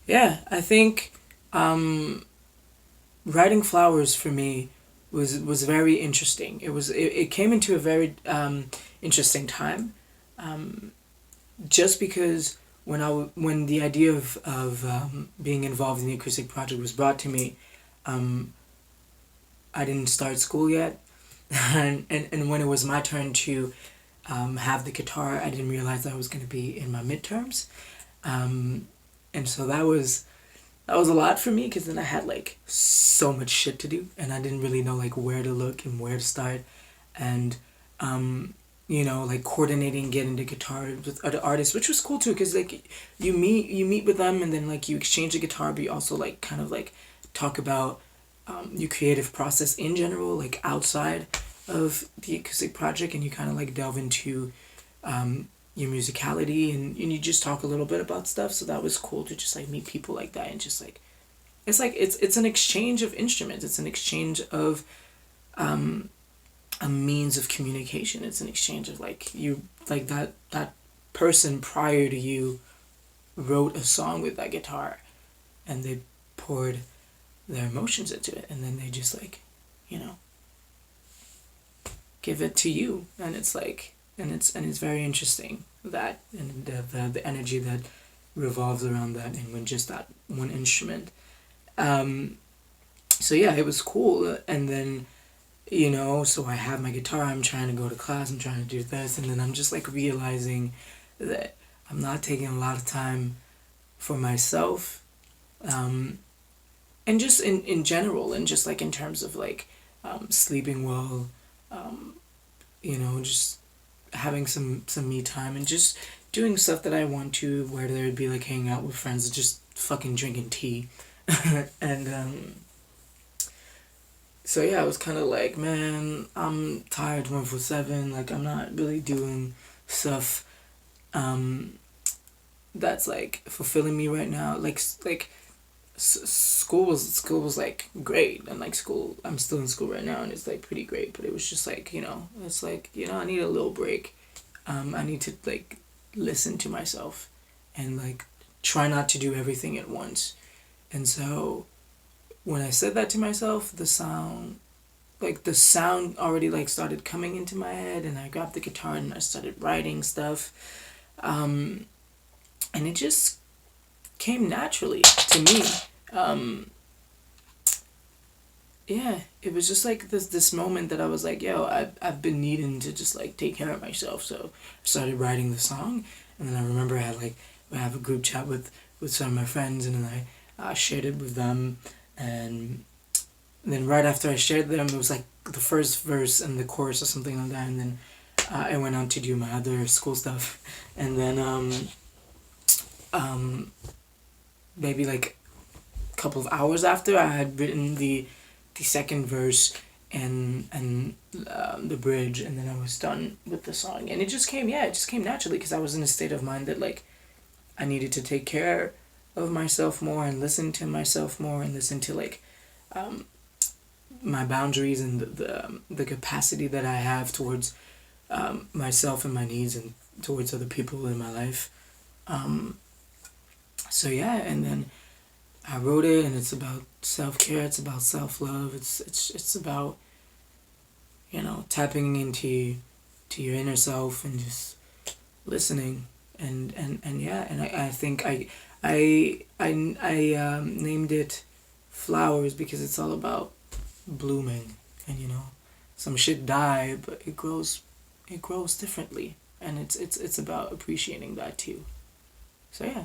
Yeah, I think writing flowers for me was very interesting. It came into a very interesting time, just because when the idea of being involved in the acoustic project was brought to me, um, I didn't start school yet, and when it was my turn to have the guitar, I didn't realize that I was going to be in my midterms, um, and so that was a lot for me because then I had like so much shit to do and I didn't really know like where to look and where to start, and um, like coordinating getting the guitar with other artists, which was cool too because like you meet with them and then like you exchange the guitar, but you also like kind of like talk about your creative process in general, like outside of the acoustic project, and you kind of like delve into your musicality, and you just talk a little bit about stuff. So that was cool to just like meet people like that and just like it's an exchange of instruments. It's an exchange of um, a means of communication. It's an exchange of like you like that person prior to you wrote a song with that guitar, and they poured their emotions into it, and then they just like you know give it to you, and it's like and it's very interesting that and the energy that revolves around that and when just that one instrument. um so yeah, it was cool, and then so I have my guitar, I'm trying to go to class, I'm trying to do this, and then I'm just like realizing that I'm not taking a lot of time for myself, um and just in general, and just like in terms of like sleeping well, um just having some me time and just doing stuff that I want to, whether it be like hanging out with friends or just fucking drinking tea. And so yeah, I was kind of like, man, I'm tired 24/7. Like I'm not really doing stuff um, that's like fulfilling me right now. Like school was like great, and like school, I'm still in school right now and it's like pretty great, but it was just like it's like I need a little break. I need to like listen to myself and like try not to do everything at once. And so when I said that to myself, the sound already like started coming into my head, and I grabbed the guitar and I started writing stuff. Um, and it just came naturally to me. Um, yeah, it was just like this moment that I was like, yo, I've been needing to just like take care of myself. So I started writing the song, and then I remember I have a group chat with some of my friends, and then I shared it with them, and then right after I shared them, it was like the first verse and the chorus or something like that, and then I went on to do my other school stuff, and then um, maybe like a couple of hours after I had written the second verse and the bridge, and then I was done with the song, and it just came naturally because I was in a state of mind that like I needed to take care of myself more and listen to myself more and listen to like um, my boundaries and the capacity that I have towards myself and my needs and towards other people in my life. Um, so yeah, and then I wrote it, and it's about self care. It's about self love. It's about tapping into to your inner self and just listening, and yeah, and I think I named it flowers because it's all about blooming, and some shit die, but it grows differently, and it's about appreciating that too. So yeah.